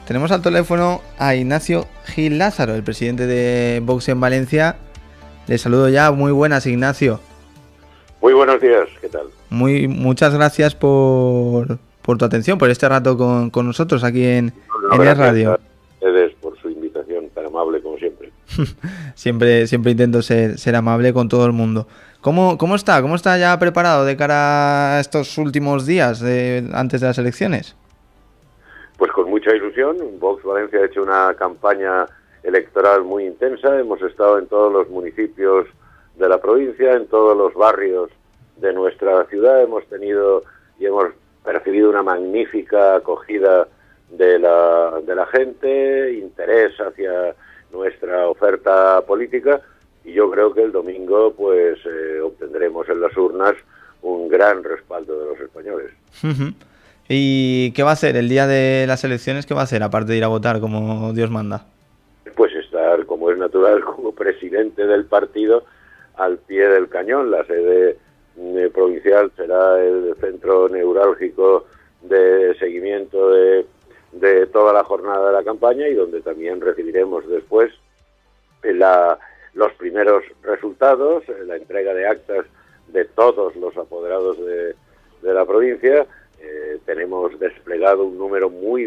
Tenemos al teléfono a Ignacio Gil Lázaro, el presidente de Vox en Valencia. Le saludo ya. Muy buenas, Ignacio. Muy buenos días, ¿qué tal? Muchas gracias por tu atención, por este rato con nosotros aquí en Es Gracias Radio. a ustedes por su invitación tan amable como siempre. Siempre intento ser amable con todo el mundo. ¿Cómo está? ¿Cómo está ya preparado de cara a estos últimos días antes de las elecciones? Pues con mucha ilusión. Vox Valencia ha hecho una campaña electoral muy intensa. Hemos estado en todos los municipios de la provincia, en todos los barrios de nuestra ciudad. Hemos tenido y hemos percibido una magnífica acogida de la gente, interés hacia nuestra oferta política, y yo creo que el domingo pues obtendremos en las urnas un gran respaldo de los españoles. ¿Y qué va a hacer el día de las elecciones? ¿Qué va a hacer aparte de ir a votar como Dios manda? Pues estar, como es natural, como presidente del partido al pie del cañón. La sede provincial será el centro neurálgico de seguimiento de toda la jornada de la campaña, y donde también recibiremos después los primeros resultados, la entrega de actas de todos los apoderados de la provincia. Tenemos desplegado un número muy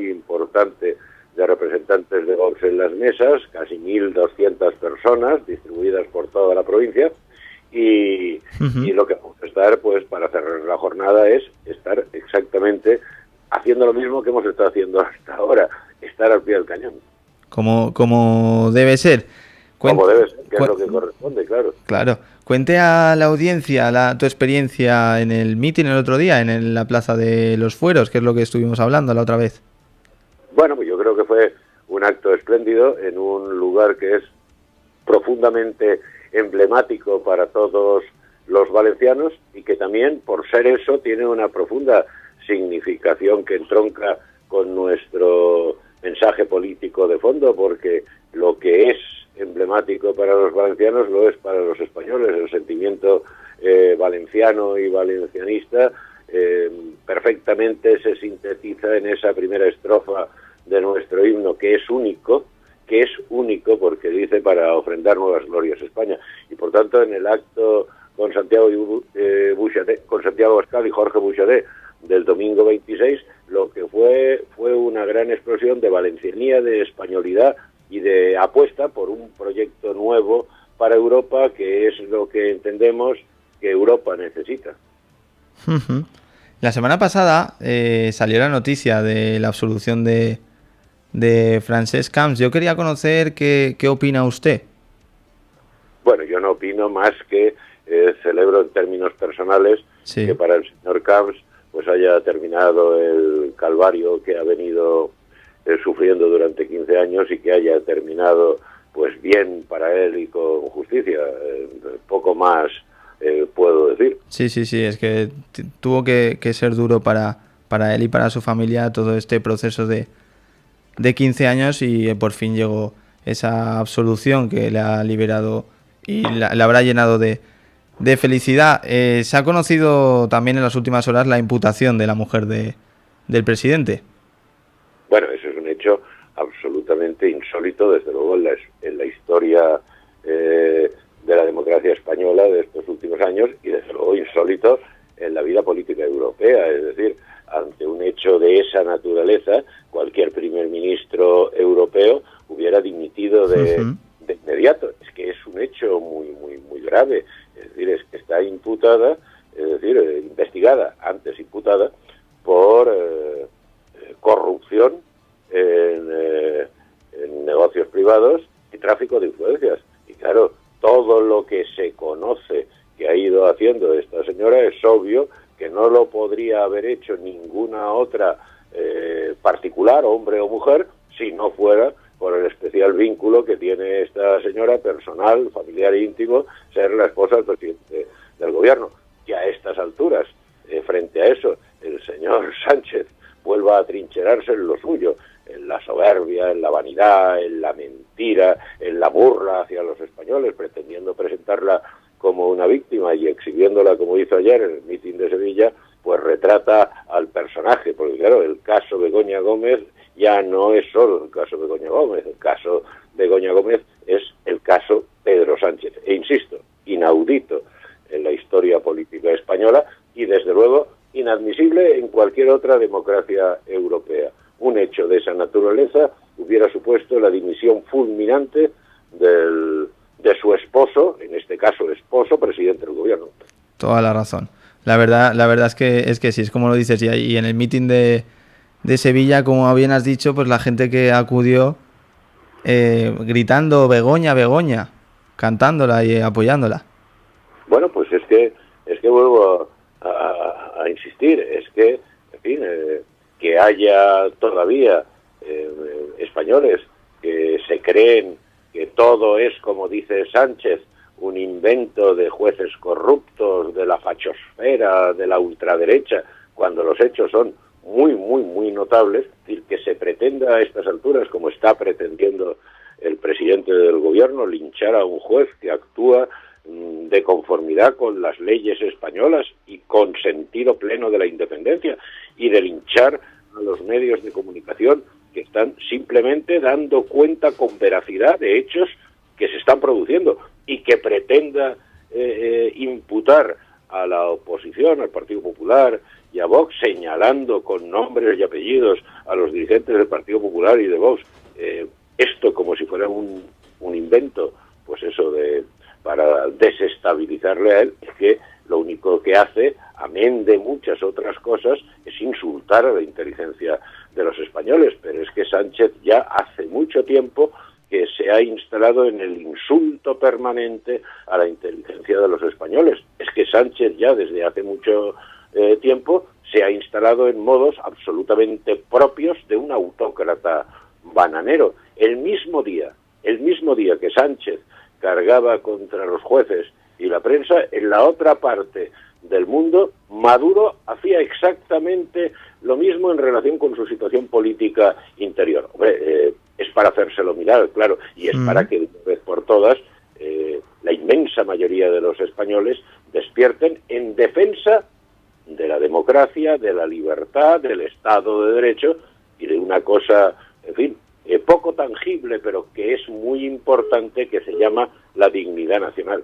importante de representantes de Vox en las mesas, casi 1.200 personas distribuidas por toda la provincia, y lo que vamos a estar, pues, para cerrar la jornada es estar exactamente haciendo lo mismo que hemos estado haciendo hasta ahora, estar al pie del cañón. Como debe ser. Como debe ser, que es lo que corresponde, claro. Claro. Cuente a la audiencia tu experiencia en el mitin el otro día, en la Plaza de los Fueros, que es lo que estuvimos hablando la otra vez. Bueno, pues yo creo que fue un acto espléndido en un lugar que es profundamente emblemático para todos los valencianos, y que también, por ser eso, tiene una profunda significación que entronca con nuestro mensaje político de fondo, porque lo que es emblemático para los valencianos lo es para los españoles. El sentimiento valenciano y valencianista perfectamente se sintetiza en esa primera estrofa de nuestro himno, que es único porque dice: para ofrendar nuevas glorias a España. Y por tanto, en el acto con Santiago Abascal y Jorge Buxadé del domingo 26, lo que fue una gran explosión de valencianía, de españolidad y de apuesta por un proyecto nuevo para Europa, que es lo que entendemos que Europa necesita. La semana pasada salió la noticia de la absolución de Francesc Camps. Yo quería conocer qué opina usted. Bueno, yo no opino más que celebro en términos personales que para el señor Camps pues haya terminado el calvario que ha venido sufriendo durante 15 años, y que haya terminado pues bien para él y con justicia. Poco más puedo decir. Sí, es que tuvo que ser duro para él y para su familia todo este proceso de 15 años, y por fin llegó esa absolución que le ha liberado y le habrá llenado de felicidad. Se ha conocido también en las últimas horas la imputación de la mujer del presidente. Bueno, eso es un hecho absolutamente insólito, desde luego, en la historia de la democracia española de estos últimos años, y desde luego insólito en la vida política europea. Es decir, ante un hecho de esa naturaleza, cualquier primer ministro europeo hubiera dimitido de inmediato. Es que es un hecho muy grave. Es decir, es que está imputada, es decir, investigada, antes imputada, por corrupción en negocios privados y tráfico de influencias. Y claro, todo lo que se conoce que ha ido haciendo esta señora es obvio que no lo podría haber hecho ninguna otra particular, hombre o mujer, si no fuera por el especial vínculo que tiene esta señora, personal, familiar e íntimo, ser la esposa del presidente del gobierno. Y a estas alturas, frente a eso, el señor Sánchez vuelva a trincherarse en lo suyo, en la soberbia, en la vanidad, en la mentira, en la burla hacia los españoles, pretendiendo presentarla como una víctima y exhibiéndola como hizo ayer en el mitin de Sevilla, pues retrata al personaje, porque claro, el caso Begoña Gómez ya no es solo el caso de Begoña Gómez, el caso de Begoña Gómez es el caso Pedro Sánchez, e insisto, inaudito en la historia política española y desde luego inadmisible en cualquier otra democracia europea. Un hecho de esa naturaleza hubiera supuesto la dimisión fulminante de su esposo, en este caso esposo, presidente del gobierno. Toda la razón. La verdad es que sí, es como lo dices, y en el mitin de Sevilla, como bien has dicho, pues la gente que acudió gritando Begoña, Begoña, cantándola y apoyándola. Bueno, pues es que vuelvo a insistir, es que, en fin, que haya todavía españoles que se creen que todo es, como dice Sánchez, un invento de jueces corruptos, de la fachosfera, de la ultraderecha, cuando los hechos son muy, muy, muy notables. Es decir, que se pretenda a estas alturas, como está pretendiendo el presidente del gobierno, linchar a un juez que actúa de conformidad con las leyes españolas y con sentido pleno de la independencia, y de linchar a los medios de comunicación que están simplemente dando cuenta con veracidad de hechos que se están produciendo, y que pretenda imputar a la oposición, al Partido Popular y a Vox, señalando con nombres y apellidos a los dirigentes del Partido Popular y de Vox, esto como si fuera un invento, pues eso para desestabilizarle a él, es que lo único que hace, amén de muchas otras cosas, es insultar a la inteligencia de los españoles. Pero es que Sánchez ya hace mucho tiempo que se ha instalado en el insulto permanente a la inteligencia de los españoles. Es que Sánchez ya desde hace mucho tiempo se ha instalado en modos absolutamente propios de un autócrata bananero. El mismo día que Sánchez cargaba contra los jueces y la prensa, en la otra parte del mundo, Maduro hacía exactamente lo mismo en relación con su situación política interior. Hombre, es para hacérselo mirar, claro, y es para que de una vez por todas la inmensa mayoría de los españoles despierten en defensa de la democracia, de la libertad, del Estado de Derecho y de una cosa, en fin, poco tangible, pero que es muy importante, que se llama la dignidad nacional.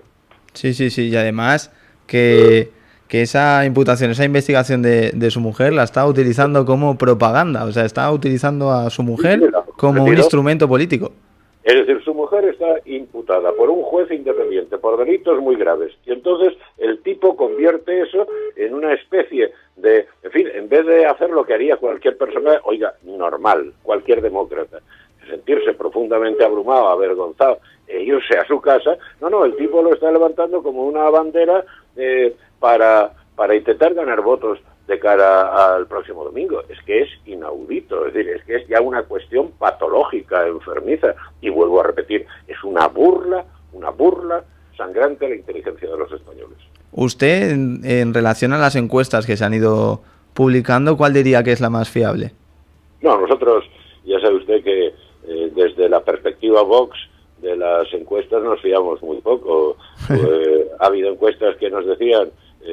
Sí, y además que esa imputación, esa investigación de su mujer la está utilizando como propaganda, o sea, está utilizando a su mujer como un instrumento político. Es decir, su mujer está imputada por un juez independiente por delitos muy graves, y entonces el tipo convierte eso en una especie de, en fin, en vez de hacer lo que haría cualquier persona, oiga, normal, cualquier demócrata, sentirse profundamente abrumado, avergonzado, e irse a su casa, no, el tipo lo está levantando como una bandera para intentar ganar votos de cara al próximo domingo. Es que es inaudito, es decir, es que es ya una cuestión patológica, enfermiza, y vuelvo a repetir, es una burla sangrante a la inteligencia de los españoles. Usted, en relación a las encuestas que se han ido publicando, ¿cuál diría que es la más fiable? No, nosotros, ya sabe usted que desde la perspectiva Vox de las encuestas nos fiamos muy poco. Ha habido encuestas que nos decían,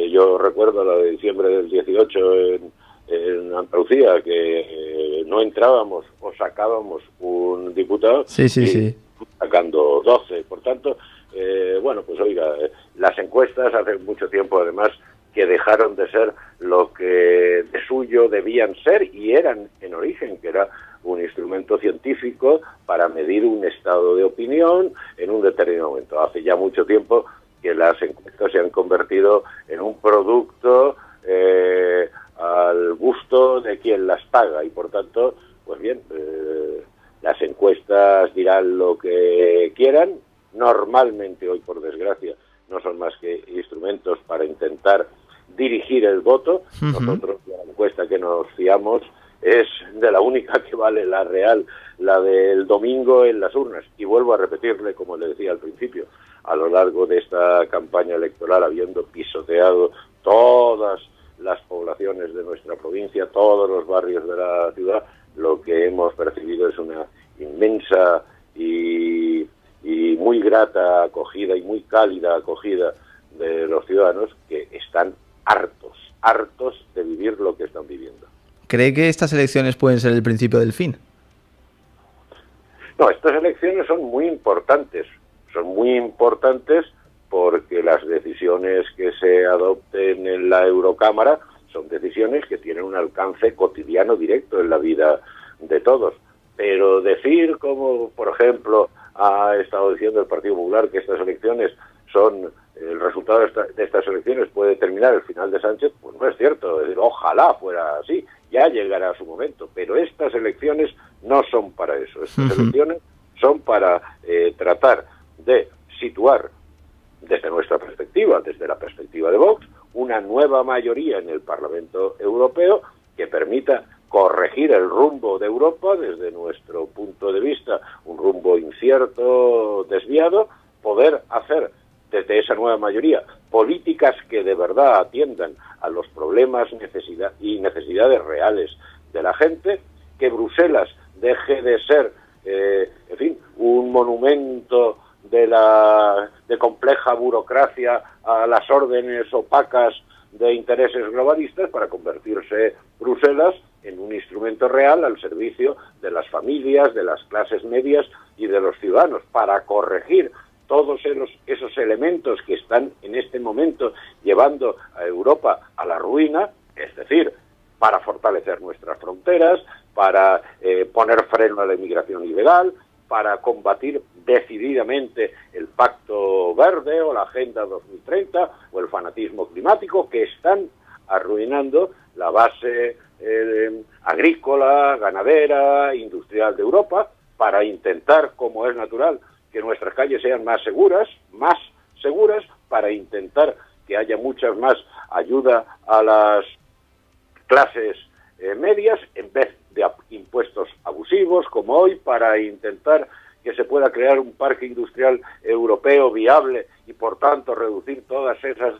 yo recuerdo la de diciembre del 18 en Andalucía, que no entrábamos o sacábamos un diputado, sí. sacando 12. Por tanto, bueno, pues oiga, las encuestas hace mucho tiempo además que dejaron de ser lo que de suyo debían ser y eran en origen, que era un instrumento científico para medir un estado de opinión en un determinado momento. Hace ya mucho tiempo que las encuestas se han convertido en un producto al gusto de quien las paga, y por tanto, pues bien, las encuestas dirán lo que quieran. Normalmente, hoy por desgracia, no son más que instrumentos para intentar dirigir el voto. Nosotros, la encuesta que nos fiamos es de la única que vale, la real, la del domingo en las urnas. Y vuelvo a repetirle, como le decía al principio, a lo largo de esta campaña electoral, habiendo pisoteado todas las poblaciones de nuestra provincia, todos los barrios de la ciudad, lo que hemos percibido es una inmensa y muy grata acogida y muy cálida acogida de los ciudadanos, que están hartos de vivir lo que están viviendo. ¿Cree que estas elecciones pueden ser el principio del fin? No, estas elecciones son muy importantes. Son muy importantes porque las decisiones que se adopten en la Eurocámara son decisiones que tienen un alcance cotidiano directo en la vida de todos. Pero decir, como por ejemplo ha estado diciendo el Partido Popular, que estas elecciones son, el resultado de estas elecciones puede determinar el final de Sánchez, pues no es cierto. Es decir, ojalá fuera así, ya llegará su momento. Pero estas elecciones no son para eso. Estas elecciones son para tratar de situar, desde nuestra perspectiva, desde la perspectiva de Vox, una nueva mayoría en el Parlamento Europeo que permita corregir el rumbo de Europa, desde nuestro punto de vista, un rumbo incierto, desviado, poder hacer desde esa nueva mayoría políticas que de verdad atiendan a los problemas y necesidades reales de la gente, que Bruselas deje de ser, en fin, un monumento de compleja burocracia a las órdenes opacas de intereses globalistas, para convertirse Bruselas en un instrumento real al servicio de las familias, de las clases medias y de los ciudadanos, para corregir todos esos elementos que están en este momento llevando a Europa a la ruina, es decir, para fortalecer nuestras fronteras, para poner freno a la inmigración ilegal, para combatir decididamente el Pacto Verde o la Agenda 2030 o el fanatismo climático, que están arruinando la base agrícola, ganadera, industrial de Europa, para intentar, como es natural, que nuestras calles sean más seguras, para intentar que haya muchas más ayuda a las clases medias, en vez de impuestos abusivos como hoy, para intentar que se pueda crear un parque industrial europeo viable y por tanto reducir todas esas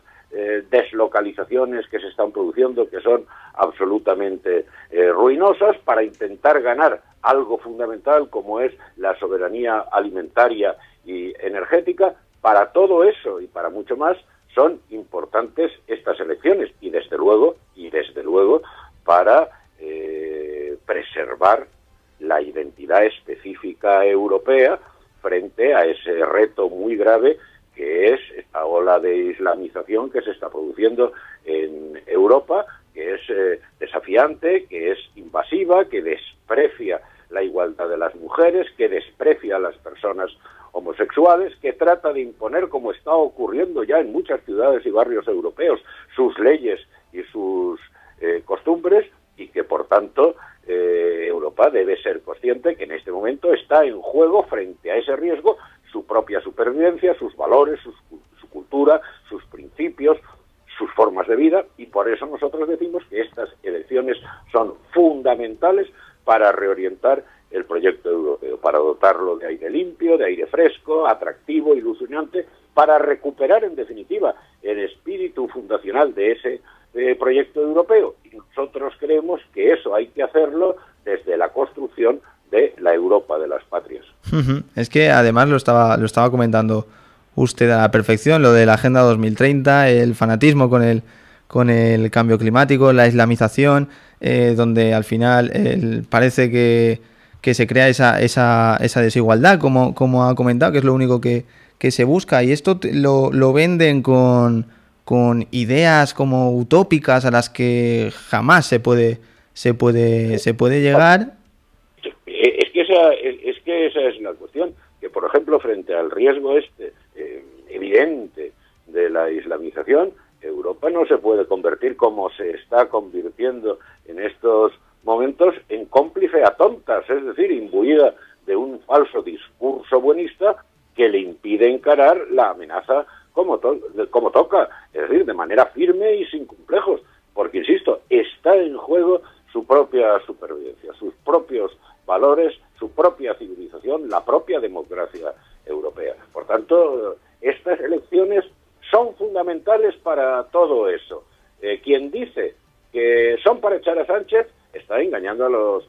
deslocalizaciones que se están produciendo, que son absolutamente ruinosas, para intentar ganar algo fundamental como es la soberanía alimentaria y energética. Para todo eso y para mucho más son importantes estas elecciones, y desde luego para preservar la identidad específica europea frente a ese reto muy grave que es esta ola de islamización que se está produciendo en Europa, que es desafiante, que es invasiva, que desprecia la igualdad de las mujeres, que desprecia a las personas homosexuales, que trata de imponer, como está ocurriendo ya en muchas ciudades y barrios europeos, sus leyes y sus costumbres, y que por tanto Europa debe ser consciente que en este momento está en juego, frente a ese riesgo, su propia supervivencia, sus valores, su cultura, sus principios, sus formas de vida, y por eso nosotros decimos que estas elecciones son fundamentales para reorientar el proyecto europeo, para dotarlo de aire limpio, de aire fresco, atractivo, ilusionante, para recuperar en definitiva el espíritu fundacional de ese proyecto europeo. Y nosotros creemos que eso hay que hacerlo desde la construcción de la Europa de las patrias. Es que además lo estaba comentando usted a la perfección, lo de la Agenda 2030, el fanatismo con el cambio climático, la islamización, donde al final parece que se crea esa desigualdad, como ha comentado, que es lo único que se busca, y esto lo venden con ideas como utópicas a las que jamás se puede llegar. Es que esa es la cuestión, que por ejemplo frente al riesgo evidente de la islamización, Europa no se puede convertir, como se está convirtiendo en estos momentos, en cómplice a tontas, es decir, imbuida de un falso discurso buenista que le impide encarar la amenaza como toca, es decir, de manera firme y sin complejos, porque, insisto, está en juego su propia supervivencia, sus propios valores, su propia civilización, la propia democracia europea. Por tanto, estas elecciones son fundamentales para todo eso. Quien dice que son para echar a Sánchez está engañando a los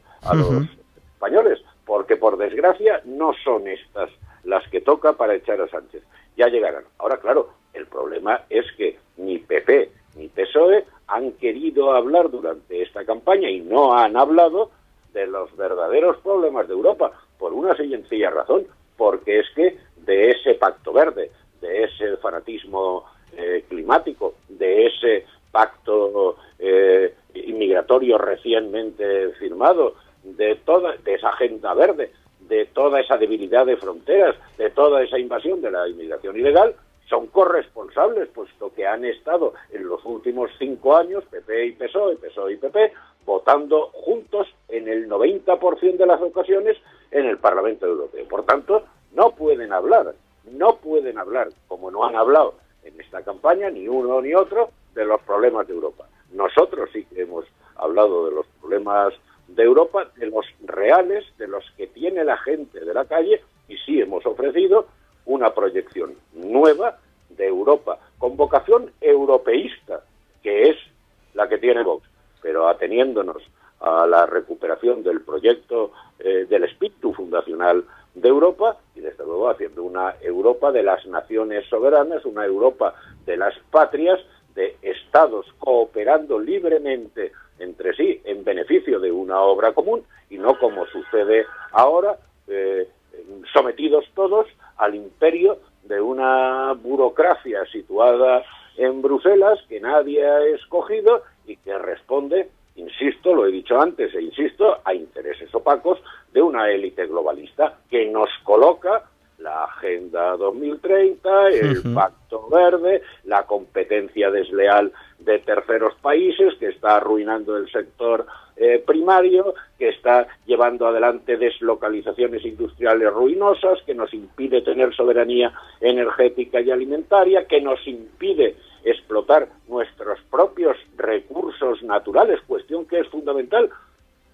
españoles, porque por desgracia no son estas las que toca para echar a Sánchez. Ya llegarán. Ahora, claro, el problema es que ni PP ni PSOE han querido hablar durante esta campaña y no han hablado de los verdaderos problemas de Europa, por una sencilla razón, porque es que de ese pacto verde, de ese fanatismo climático, de ese pacto inmigratorio recientemente firmado, de esa agenda verde, de toda esa debilidad de fronteras, de toda esa invasión de la inmigración ilegal, son corresponsables, puesto que han estado en los últimos 5 años, PP y PSOE, PSOE y PP, votando juntos en el 90% de las ocasiones en el Parlamento Europeo. Por tanto, no pueden hablar, como no han hablado en esta campaña, ni uno ni otro, de los problemas de Europa. Nosotros sí que hemos hablado de los problemas de Europa, de los reales, de los que tiene la gente de la calle, y sí hemos ofrecido una proyección nueva de Europa, con vocación europeísta, que es la que tiene Vox, pero ateniéndonos a la recuperación del proyecto del espíritu fundacional de Europa, y desde luego haciendo una Europa de las naciones soberanas, una Europa de las patrias, de estados cooperando libremente entre sí en beneficio de una obra común, y no como sucede ahora, sometidos todos al imperio de una burocracia situada en Bruselas que nadie ha escogido y que responde, insisto, lo he dicho antes e insisto, a intereses opacos de una élite globalista que nos coloca la Agenda 2030, el Pacto Verde, la competencia desleal de terceros países que está arruinando el sector primario, que está llevando adelante deslocalizaciones industriales ruinosas, que nos impide tener soberanía energética y alimentaria, que nos impide explotar nuestros propios recursos naturales, cuestión que es fundamental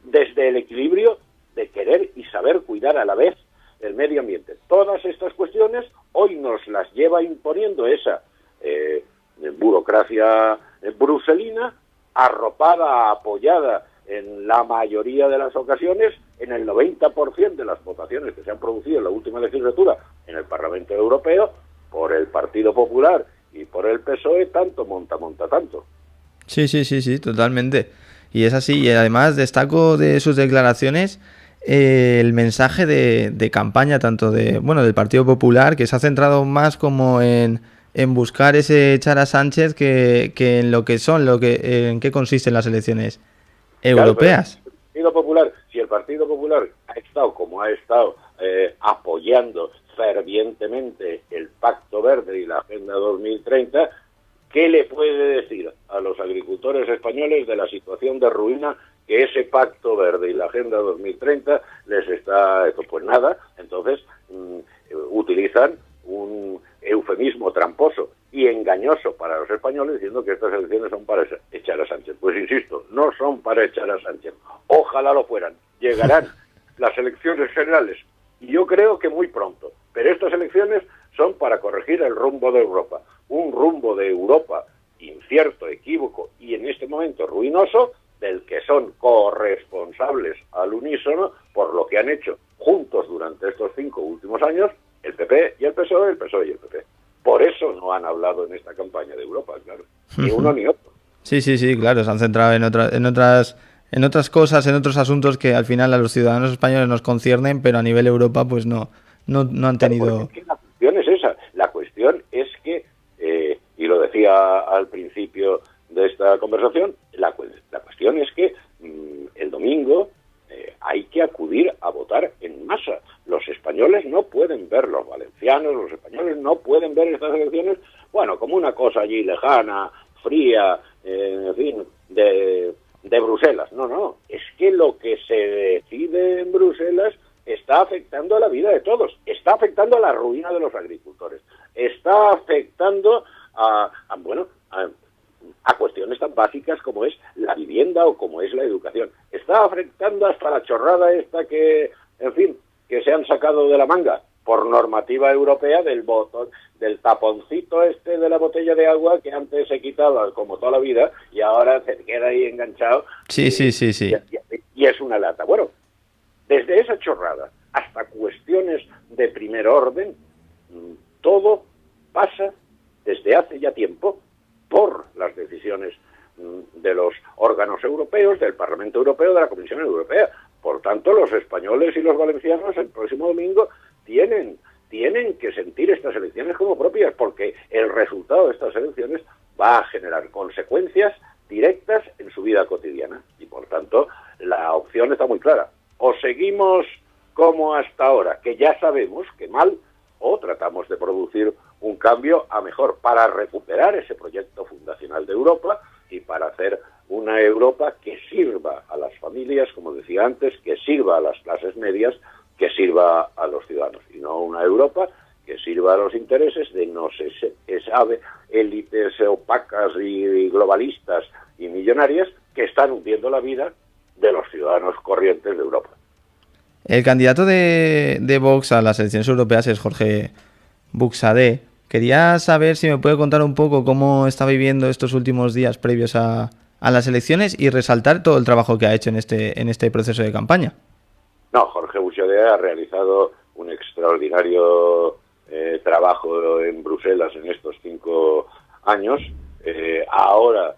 desde el equilibrio de querer y saber cuidar a la vez el medio ambiente. Todas estas cuestiones hoy nos las lleva imponiendo esa burocracia bruselina, arropada, apoyada en la mayoría de las ocasiones, en el 90% de las votaciones que se han producido en la última legislatura en el Parlamento Europeo, por el Partido Popular y por el PSOE, tanto monta tanto. Sí, totalmente. Y es así, y además destaco de sus declaraciones el mensaje de campaña tanto del Partido Popular, que se ha centrado más como en buscar ese echar a Sánchez que en lo que son, en qué consisten las elecciones europeas. Claro, si el Partido Popular ha estado como ha estado apoyando fervientemente el Pacto Verde y la Agenda 2030, ¿qué le puede decir a los agricultores españoles de la situación de ruina que ese Pacto Verde y la Agenda 2030 les está? Pues nada, entonces utilizan un eufemismo tramposo y engañoso para los españoles diciendo que estas elecciones son para echar a Sánchez. Pues insisto, no son para echar a Sánchez. Ojalá lo fueran. Llegarán las elecciones generales y yo creo que muy pronto. Pero estas elecciones son para corregir el rumbo de Europa. Un rumbo de Europa incierto, equívoco y en este momento ruinoso, del que son corresponsables al unísono por lo que han hecho juntos durante estos 5 últimos años el PP y el PSOE, el PSOE y el PP. Por eso no han hablado en esta campaña de Europa, claro. Ni uno ni otro. Sí, claro, se han centrado en otras cosas, en otros asuntos que al final a los ciudadanos españoles nos conciernen, pero a nivel Europa pues no han tenido... Es que la cuestión es esa. La cuestión es que, y lo decía al principio de esta conversación, la cuestión es que el domingo hay que acudir a votar en masa. Los españoles no pueden ver, los valencianos, los españoles no pueden ver estas elecciones, como una cosa allí lejana, fría, en fin, de Bruselas. No, es que lo que se decide en Bruselas está afectando a la vida de todos, está afectando a la ruina de los agricultores, está afectando a cuestiones tan básicas como es la vivienda o como es la educación. Está afectando hasta la chorrada esta que se han sacado de la manga por normativa europea del taponcito de la botella de agua que antes se quitaba como toda la vida y ahora se queda ahí enganchado. Sí. Y es una lata. Bueno, desde esa chorrada hasta cuestiones de primer orden, todo pasa desde hace ya tiempo por las decisiones de los órganos europeos, del Parlamento Europeo, de la Comisión Europea. Por tanto, los españoles y los valencianos el próximo domingo tienen que sentir estas elecciones como propias, porque el resultado de estas elecciones va a generar consecuencias directas en su vida cotidiana. Y por tanto, la opción está muy clara. O seguimos como hasta ahora, que ya sabemos que mal, o tratamos de producir un cambio a mejor para recuperar ese proyecto fundacional de Europa y para hacer una Europa que sirva a las familias, como decía antes, que sirva a las clases medias, que sirva a los ciudadanos, y no una Europa que sirva a los intereses de no se sabe élites opacas y globalistas y millonarias que están hundiendo la vida de los ciudadanos corrientes de Europa. El candidato de Vox a las elecciones europeas es Jorge Buxadé. Quería saber si me puede contar un poco cómo está viviendo estos últimos días previos a las elecciones y resaltar todo el trabajo que ha hecho en este proceso de campaña. No, Jorge Buxadé ha realizado un extraordinario trabajo en Bruselas en estos 5 años. Ahora,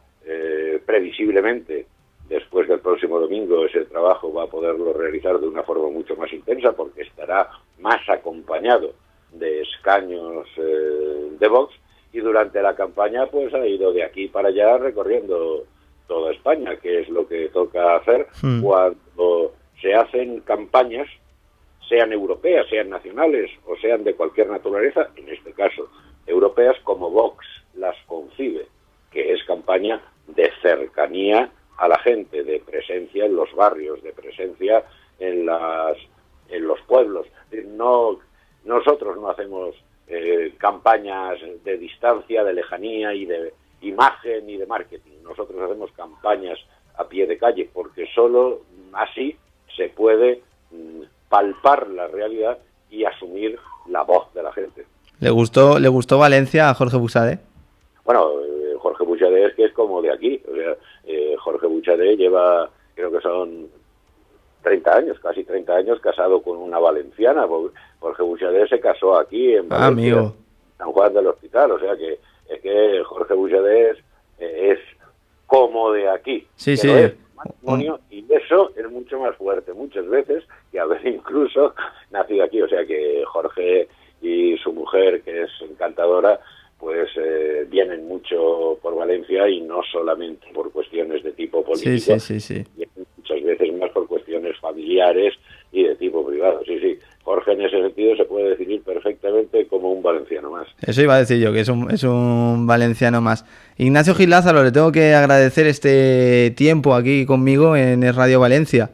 previsiblemente, después del próximo domingo, ese trabajo va a poderlo realizar de una forma mucho más intensa porque estará más acompañado de escaños de Vox, y durante la campaña pues ha ido de aquí para allá recorriendo toda España, que es lo que toca hacer cuando se hacen campañas, sean europeas, sean nacionales o sean de cualquier naturaleza, en este caso europeas, como Vox las concibe, que es campaña de cercanía a la gente, de presencia en los barrios, de presencia en los pueblos. No, nosotros no hacemos campañas de distancia, de lejanía y de imagen y de marketing. Nosotros hacemos campañas a pie de calle, porque solo así se puede palpar la realidad y asumir la voz de la gente. ¿Le gustó Valencia a Jorge Buxadé? Bueno, Jorge Buxadé es como de aquí. O sea, Jorge Buxadé lleva, creo que son 30 años, casi 30 años, casado con una valenciana. Jorge Buxadé se casó aquí en Valencia, amigo. San Juan del Hospital. O sea que Jorge Buxadé es como de aquí. Sí, sí. Es matrimonio, y eso es mucho más fuerte muchas veces que haber incluso nacido aquí. O sea que Jorge y su mujer, que es encantadora, pues vienen mucho por Valencia, y no solamente por cuestiones de tipo político, sí. Vienen muchas veces más por cuestiones familiares y de tipo privado. Sí, Jorge en ese sentido se puede definir perfectamente como un valenciano más. Eso iba a decir yo, que es un valenciano más. Ignacio Gil Lázaro, le tengo que agradecer este tiempo aquí conmigo en Radio Valencia.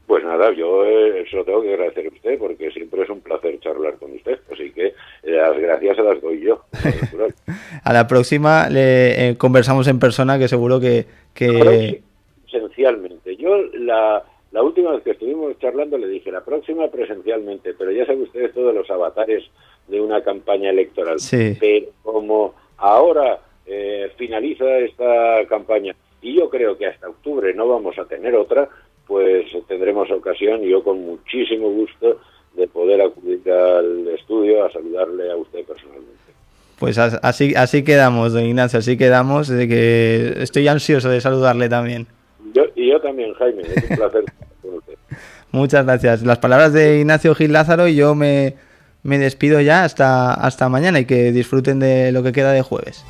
Pues nada, yo se lo tengo que agradecer a usted, porque siempre es un placer charlar con usted, así que las gracias se las doy yo. A la próxima le conversamos en persona, que seguro que... Esencialmente, yo la última vez que estuvimos charlando le dije, la próxima presencialmente, pero ya sabe usted todos los avatares de una campaña electoral. Sí. Pero como ahora finaliza esta campaña, y yo creo que hasta octubre no vamos a tener otra, pues tendremos ocasión, y yo con muchísimo gusto, de poder acudir al estudio a saludarle a usted personalmente. Pues así quedamos, don Ignacio, así quedamos, de que estoy ansioso de saludarle también. Yo también, Jaime, es un placer con usted. Muchas gracias. Las palabras de Ignacio Gil Lázaro, y yo me despido ya hasta mañana, y que disfruten de lo que queda de jueves.